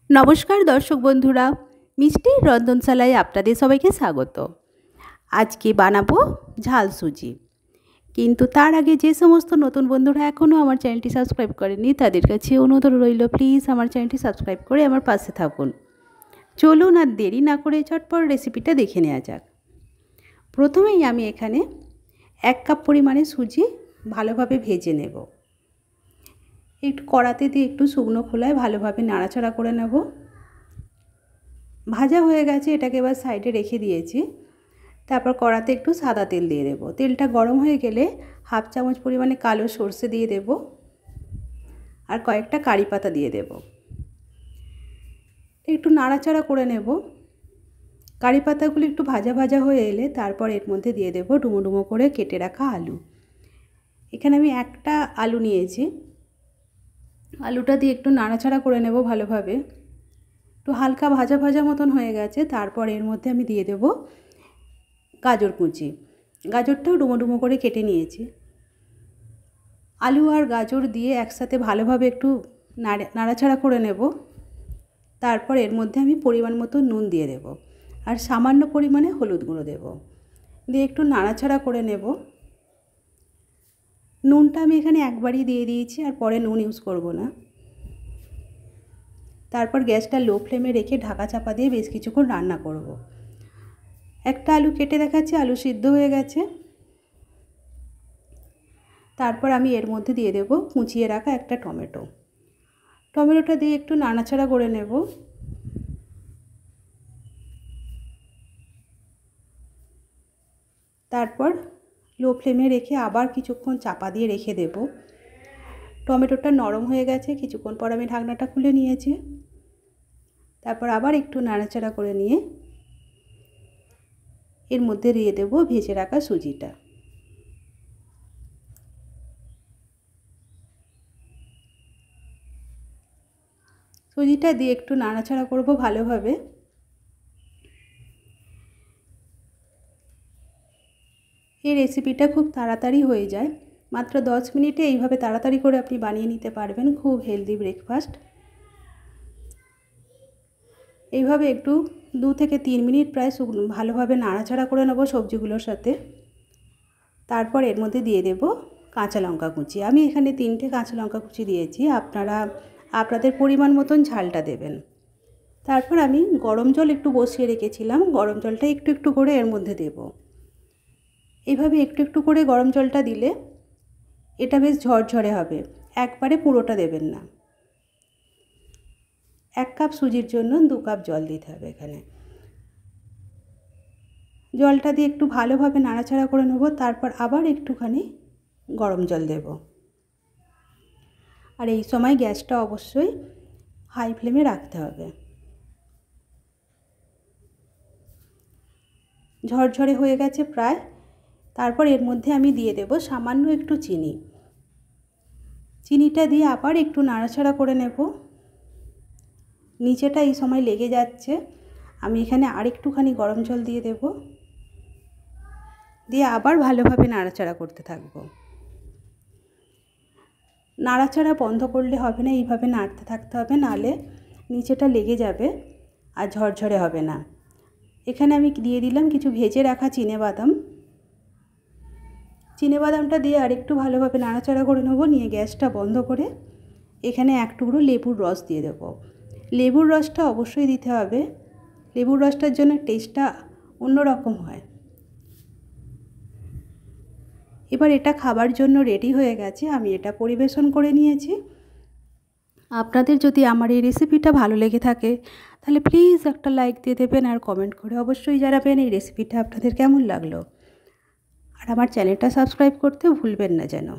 নমস্কার দর্শক বন্ধুরা, মিষ্টির রন্ধনশালায় আপনাদের সবাইকে স্বাগত। আজকে বানাবো ঝাল সুজি। কিন্তু তার আগে যে সমস্ত নতুন বন্ধুরা এখনও আমার চ্যানেলটি সাবস্ক্রাইব করেনি তাদের কাছে অনুরোধ রইল, প্লিজ আমার চ্যানেলটি সাবস্ক্রাইব করে আমার পাশে থাকুন। চলুন আর দেরি না করে চটপট রেসিপিটা দেখে নেওয়া যাক। প্রথমেই আমি এখানে 1 কাপ পরিমাণে সুজি ভালোভাবে ভেজে নেব। একটু কড়াতে দিয়ে একটু শুকনো খোলায় ভালোভাবে নাড়াচাড়া করে নেব। ভাজা হয়ে গেছে, এটাকে এবার সাইডে রেখে দিয়েছি। তারপর কড়াতে একটু সাদা তেল দিয়ে দেব। তেলটা গরম হয়ে গেলে 1/2 চামচ পরিমাণে কালো সর্ষে দিয়ে দেব আর কয়েকটা কারি পাতা দিয়ে দেব। একটু নাড়াচাড়া করে নেব। কারি পাতাগুলো একটু ভাজা ভাজা হয়ে এলে তারপর এর মধ্যে দিয়ে দেব ডুমো ডুমো করে কেটে রাখা আলু। এখানে আমি একটা আলু নিয়েছি। আলুটা দিয়ে একটু নাড়াচাড়া করে নেব ভালোভাবে। একটু হালকা ভাজা ভাজা মতন হয়ে গেছে, তারপর এর মধ্যে আমি দিয়ে দেব গাজর কুচি। গাজরটাও ডুমো ডুমো করে কেটে নিয়েছি। আলু আর গাজর দিয়ে একসাথে ভালোভাবে একটু নাড়াচাড়া করে নেব। তারপর এর মধ্যে আমি পরিমাণ মতো নুন দিয়ে দেব আর সামান্য পরিমাণে হলুদ গুঁড়ো দেব, দিয়ে একটু নাড়াচাড়া করে নেব। নুনটা আমি এখানে একবারই দিয়ে দিয়েছি আর পরে নুন ইউজ করব না। তারপর গ্যাসটা লো ফ্লেমে রেখে ঢাকা চাপা দিয়ে বেশ কিছুক্ষণ রান্না করব। একটা আলু কেটে দেখাচ্ছি, আলু সিদ্ধ হয়ে গেছে। তারপর আমি এর মধ্যে দিয়ে দেব কুচিয়ে রাখা একটা টমেটো। টমেটোটা দিয়ে একটু নাড়াচাড়া করে নেব। তারপর লো ফ্লেমে রেখে আবার কিছুক্ষণ চাপা দিয়ে রেখে দেব। টমেটোটা নরম হয়ে গেছে, কিছুক্ষণ পর আমি ঢাকনাটা খুলে নিয়েছি। তারপর আবার একটু নাড়াচাড়া করে নিয়ে এর মধ্যে দিয়ে দেব ভেজে রাখা সুজিটা। সুজিটা দিয়ে একটু নাড়াচাড়া করব ভালোভাবে। এই রেসিপিটা খুব তাড়াতাড়ি হয়ে যায়, মাত্র 10 মিনিটে এইভাবে তাড়াতাড়ি করে আপনি বানিয়ে নিতে পারবেন। খুব হেলদি ব্রেকফাস্ট। এইভাবে একটু 2 থেকে 3 মিনিট প্রায় ভালোভাবে নাড়াচাড়া করে নেব সবজিগুলোর সাথে। তারপর এর মধ্যে দিয়ে দেব কাঁচা লঙ্কা কুচি। আমি এখানে 3টে কাঁচা লঙ্কা কুচি দিয়েছি, আপনারা আপনাদের পরিমাণ মতন ঝালটা দেবেন। তারপর আমি গরম জল একটু বসিয়ে রেখেছিলাম, গরম জলটা একটু একটু করে এর মধ্যে দেব। এইভাবে একটু একটু করে গরম জলটা দিলে এটা বেশ ঝরঝরে হবে, একবারে পুরোটা দেবেন না। 1 কাপ সুজির জন্য 2 কাপ জল দিতে হবে এখানে। জলটা দিয়ে একটু ভালোভাবে নাড়াচাড়া করে নেব। তারপর আবার একটুখানি গরম জল দেব। আর এই সময় গ্যাসটা অবশ্যই হাই ফ্লেমে রাখতে হবে। ঝরঝরে হয়ে গেছে প্রায়। তারপর এর মধ্যে আমি দিয়ে দেব সামান্য একটু চিনি। চিনিটা দিয়ে আবার একটু নাড়াচাড়া করে নেব। নিচেটা এই সময় লেগে যাচ্ছে, আমি এখানে আরেকটুখানি গরম জল দিয়ে দেব, দিয়ে আবার ভালোভাবে নাড়াচাড়া করতে থাকবো। নাড়াচাড়া বন্ধ করলে হবে না, এইভাবে নাড়তে থাকতে হবে, নাহলে নিচেটা লেগে যাবে আর ঝরঝরে হবে না। এখানে আমি দিয়ে দিলাম কিছু ভেজে রাখা চিনেবাদাম। চিনেবাদামটা দিয়ে আরেকটু ভালোভাবে নাড়াচাড়া করে নেব। নিয়ে গ্যাসটা বন্ধ করে এখানে 1 টুকরো লেবুর রস দিয়ে দেব। লেবুর রসটা অবশ্যই দিতে হবে, লেবুর রসটার জন্য টেস্টটা অন্যরকম হয়। এবার এটা খাবার জন্য রেডি হয়ে গেছে, আমি এটা পরিবেশন করে নিয়েছি। আপনাদের যদি আমার এই রেসিপিটা ভালো লেগে থাকে তাহলে প্লিজ একটা লাইক দিয়ে দেবেন আর কমেন্ট করে অবশ্যই জানাবেন এই রেসিপিটা আপনাদের কেমন লাগলো। আর আমার চ্যানেলটা সাবস্ক্রাইব করতে ভুলবেন না যেন।